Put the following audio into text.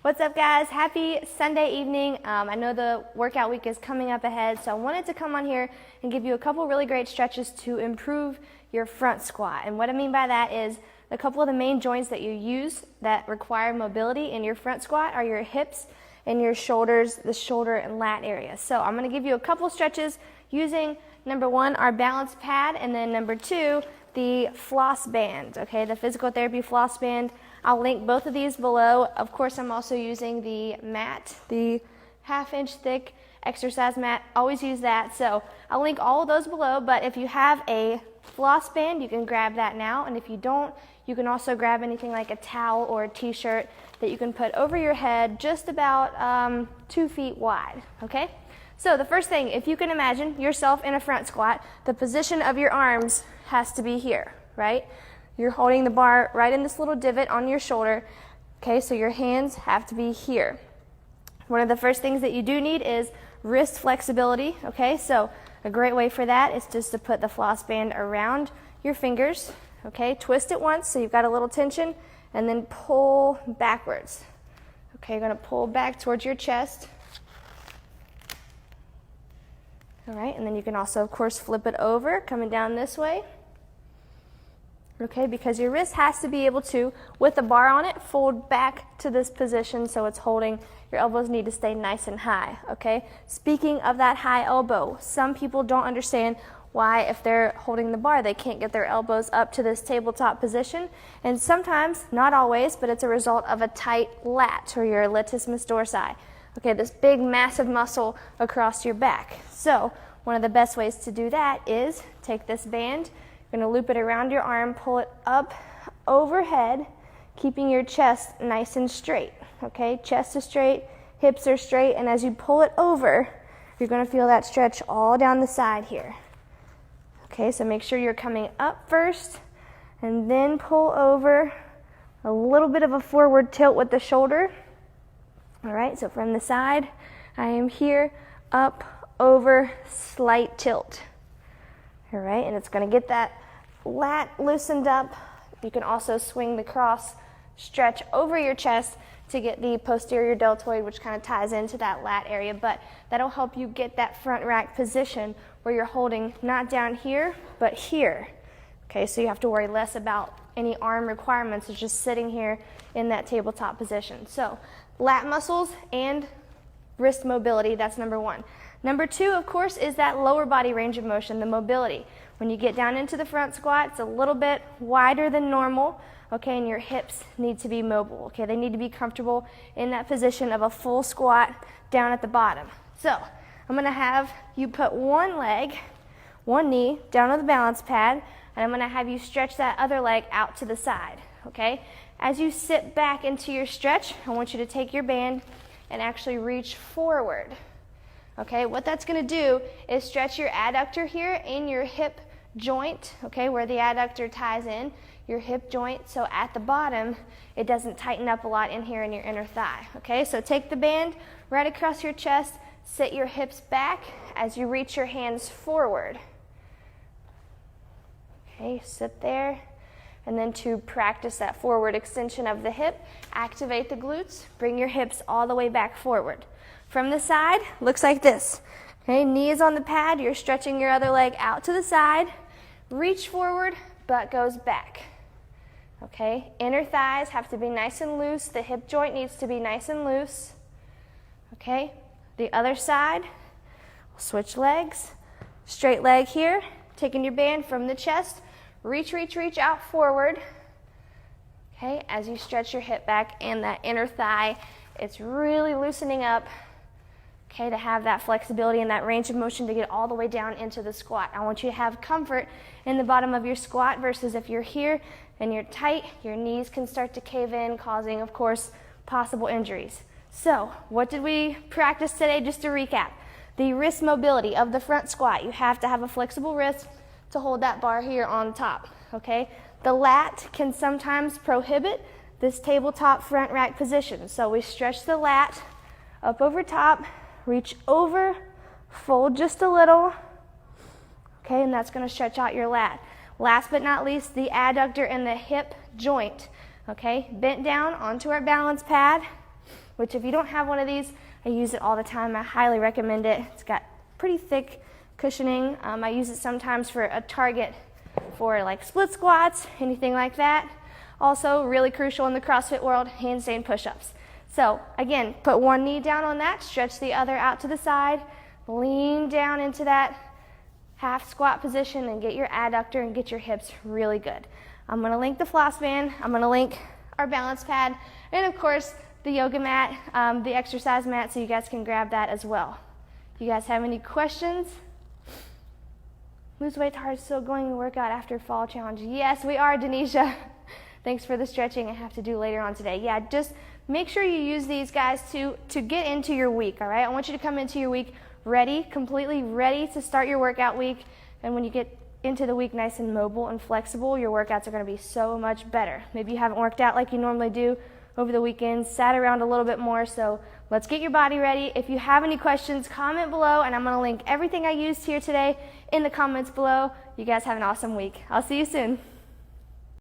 What's up, guys? Happy Sunday evening. I know the workout week is coming up ahead, so I wanted to come on here and give you a couple really great stretches to improve your front squat. And what I mean by that is a couple of the main joints that you use that require mobility in your front squat are your hips and your shoulders, the shoulder and lat area. So I'm going to give you a couple stretches using number one, our balance pad, and then number two, the floss band, okay, the physical therapy floss band. I'll link both of these below. Of course, I'm also using the mat, the 1/2 inch thick exercise mat. Always use that. So I'll link all of those below, but if you have a floss band, you can grab that now. And if you don't, you can also grab anything like a towel or a t-shirt that you can put over your head just about 2 feet wide, okay? So the first thing, if you can imagine yourself in a front squat, the position of your arms has to be here, right? You're holding the bar right in this little divot on your shoulder, okay? So your hands have to be here. One of the first things that you do need is wrist flexibility, okay? So a great way for that is just to put the floss band around your fingers, okay? Twist it once so you've got a little tension, and then pull backwards. Okay, you're gonna pull back towards your chest. All right, and then you can also, of course, flip it over, coming down this way. Okay, because your wrist has to be able to, with the bar on it, fold back to this position so it's holding. Your elbows need to stay nice and high, okay? Speaking of that high elbow, some people don't understand why if they're holding the bar, they can't get their elbows up to this tabletop position. And sometimes, not always, but it's a result of a tight lat or your latissimus dorsi. Okay, this big, massive muscle across your back. So one of the best ways to do that is take this band, you're going to loop it around your arm, pull it up overhead, keeping your chest nice and straight. Okay, chest is straight, hips are straight, and as you pull it over, you're going to feel that stretch all down the side here. Okay, so make sure you're coming up first, and then pull over, a little bit of a forward tilt with the shoulder. All right, so from the side, I am here, up, over, slight tilt. All right, and it's going to get that lat loosened up. You can also swing the cross stretch over your chest to get the posterior deltoid, which kind of ties into that lat area, but that'll help you get that front rack position where you're holding not down here, but here. Okay, so you have to worry less about any arm requirements. It's just sitting here in that tabletop position. So lat muscles and wrist mobility, that's number one. Number two, of course, is that lower body range of motion, the mobility. When you get down into the front squat, it's a little bit wider than normal, okay, and your hips need to be mobile, okay? They need to be comfortable in that position of a full squat down at the bottom. So I'm gonna have you put one leg, one knee down on the balance pad, and I'm gonna have you stretch that other leg out to the side, okay? As you sit back into your stretch, I want you to take your band and actually reach forward. Okay, what that's going to do is stretch your adductor here in your hip joint, okay, where the adductor ties in, your hip joint, so at the bottom, it doesn't tighten up a lot in here in your inner thigh, okay? So take the band right across your chest, sit your hips back as you reach your hands forward. Okay, sit there, and then to practice that forward extension of the hip, activate the glutes, bring your hips all the way back forward. From the side, looks like this. Okay, knee is on the pad, you're stretching your other leg out to the side, reach forward, butt goes back. Okay, inner thighs have to be nice and loose, the hip joint needs to be nice and loose. Okay, the other side, switch legs, straight leg here, taking your band from the chest, reach out forward. Okay, as you stretch your hip back and that inner thigh, it's really loosening up. Okay, to have that flexibility and that range of motion to get all the way down into the squat. I want you to have comfort in the bottom of your squat versus if you're here and you're tight, your knees can start to cave in, causing, of course, possible injuries. So, what did we practice today? Just to recap, the wrist mobility of the front squat. You have to have a flexible wrist to hold that bar here on top, okay? The lat can sometimes prohibit this tabletop front rack position. So we stretch the lat up over top, reach over, fold just a little, okay, and that's going to stretch out your lat. Last but not least, the adductor and the hip joint, okay, bent down onto our balance pad, which if you don't have one of these, I use it all the time. I highly recommend it. It's got pretty thick cushioning. I use it sometimes for a target for like split squats, anything like that. Also, really crucial in the CrossFit world, handstand push-ups. So again, put one knee down on that, stretch the other out to the side, lean down into that half squat position and get your adductor and get your hips really good. I'm gonna link the floss band, I'm gonna link our balance pad, and of course, the yoga mat, the exercise mat, so you guys can grab that as well. You guys have any questions? Lose weight hard, still going to workout after fall challenge. Yes, we are, Denisha. Thanks for the stretching I have to do later on today. Yeah, just make sure you use these guys to get into your week, all right? I want you to come into your week ready, completely ready to start your workout week. And when you get into the week nice and mobile and flexible, your workouts are going to be so much better. Maybe you haven't worked out like you normally do over the weekend, sat around a little bit more, so let's get your body ready. If you have any questions, comment below, and I'm going to link everything I used here today in the comments below. You guys have an awesome week. I'll see you soon.